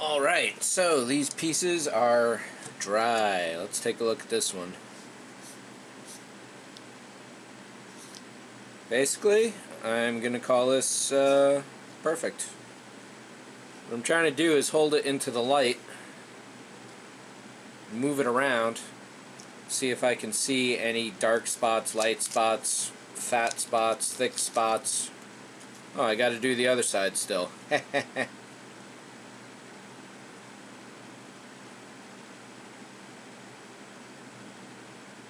Alright, so these pieces are dry. Let's take a look at this one. Basically, I'm going to call this perfect. What I'm trying to do is hold it into the light, move it around, see if I can see any dark spots, light spots, fat spots, thick spots. Oh, I got to do the other side still.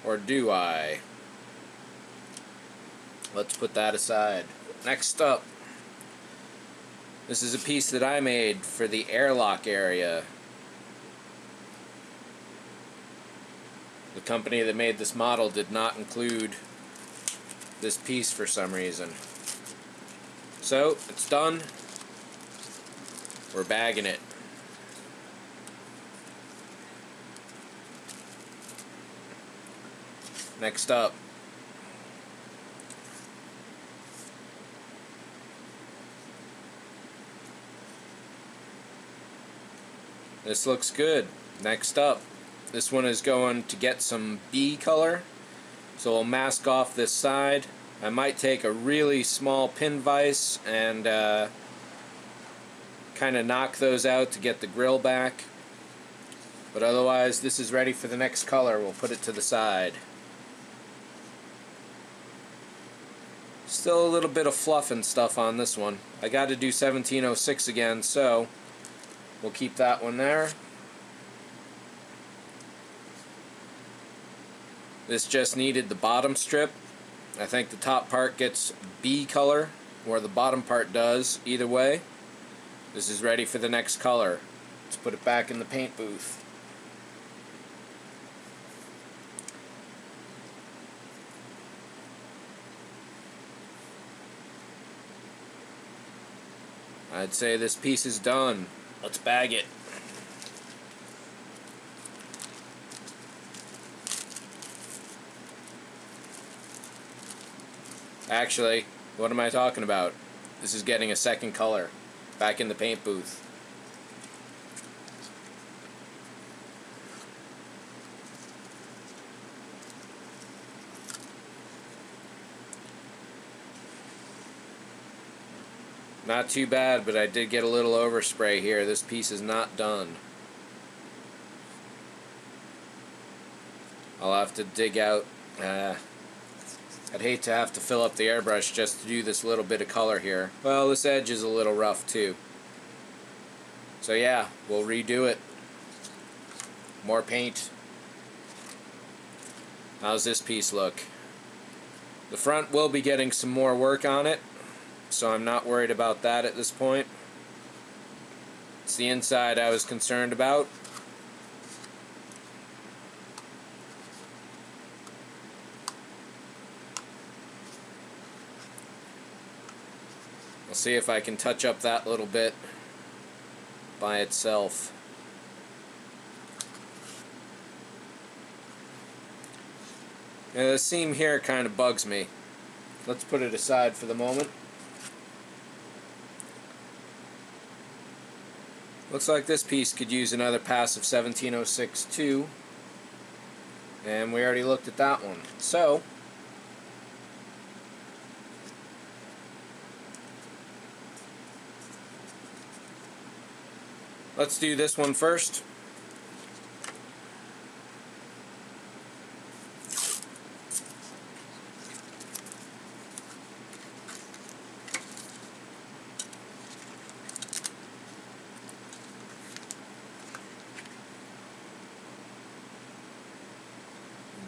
Or do I? Let's put that aside. Next up, this is a piece that I made for the airlock area. The company that made this model did not include this piece for some reason. So, it's done. We're bagging it. Next up, this looks good. Next up, this one is going to get some B color, so we'll mask off this side. I might take a really small pin vise and kind of knock those out to get the grill back, but otherwise this is ready for the next color. We'll put it to the side. Still a little bit of fluff and stuff on this one. I got to do 1706 again, so we'll keep that one there. This just needed the bottom strip. I think the top part gets B color, or the bottom part does. Either way, this is ready for the next color. Let's put it back in the paint booth. I'd say this piece is done. Let's bag it. Actually, what am I talking about? This is getting a second color. Back in the paint booth. Not too bad, but I did get a little overspray here. This piece is not done. I'll have to dig out. I'd hate to have to fill up the airbrush just to do this little bit of color here. Well, this edge is a little rough too. So yeah, we'll redo it. More paint. How's this piece look? The front will be getting some more work on it, so I'm not worried about that at this point. It's the inside I was concerned about. I'll see if I can touch up that little bit by itself. Now, the seam here kind of bugs me. Let's put it aside for the moment. Looks like this piece could use another pass of 1706 too, and we already looked at that one. So let's do this one first.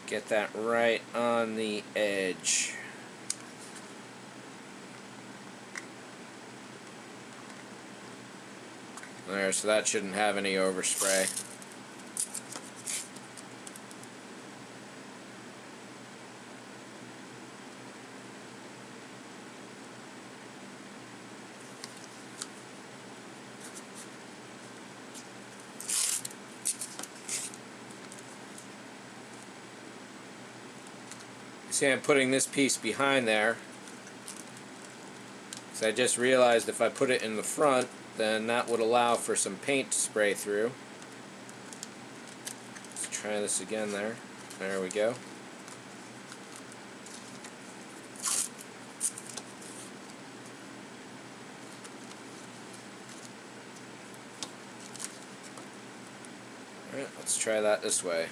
Get that right on the edge. There, so that shouldn't have any overspray. See, I'm putting this piece behind there. So I just realized if I put it in the front, then that would allow for some paint to spray through. Let's try this again there. There we go. Alright, let's try that this way.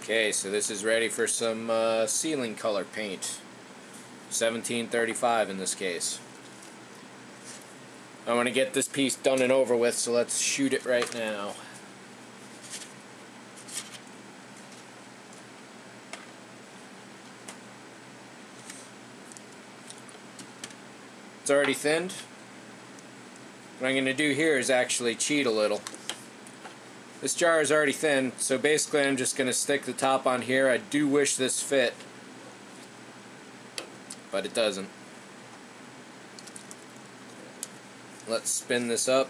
Okay, so this is ready for some ceiling color paint. 1735 in this case. I want to get this piece done and over with, so let's shoot it right now. It's already thinned. What I'm going to do here is actually cheat a little. This jar is already thin, so basically I'm just going to stick the top on here. I do wish this fit, but it doesn't. Let's spin this up.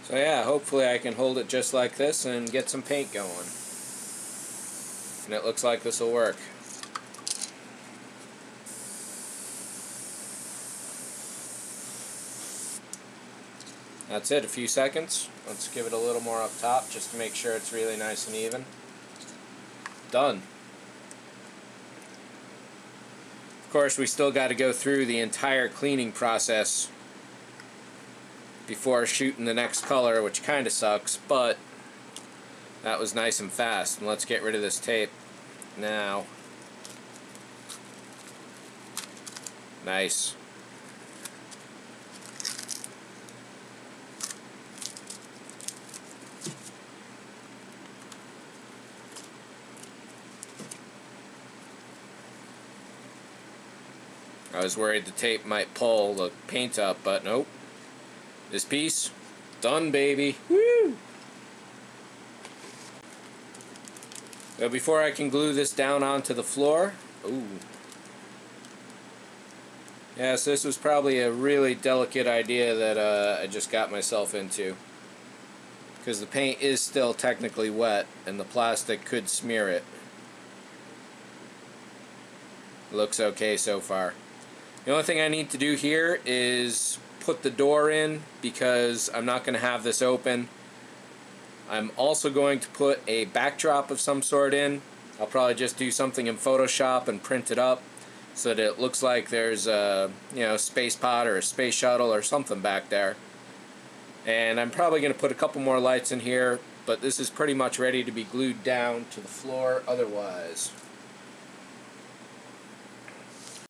So yeah, hopefully I can hold it just like this and get some paint going. And it looks like this will work. That's it, a few seconds. Let's give it a little more up top just to make sure it's really nice and even. Done. Of course, we still got to go through the entire cleaning process before shooting the next color, which kind of sucks, but that was nice and fast. And let's get rid of this tape now. Nice. I was worried the tape might pull the paint up, but nope. This piece, done, baby. Woo! So before I can glue this down onto the floor, ooh. Yes, this was probably a really delicate idea that I just got myself into. Because the paint is still technically wet, and the plastic could smear it. Looks okay so far. The only thing I need to do here is put the door in, because I'm not going to have this open. I'm also going to put a backdrop of some sort in. I'll probably just do something in Photoshop and print it up so that it looks like there's a space pod or a space shuttle or something back there. And I'm probably going to put a couple more lights in here, but this is pretty much ready to be glued down to the floor otherwise.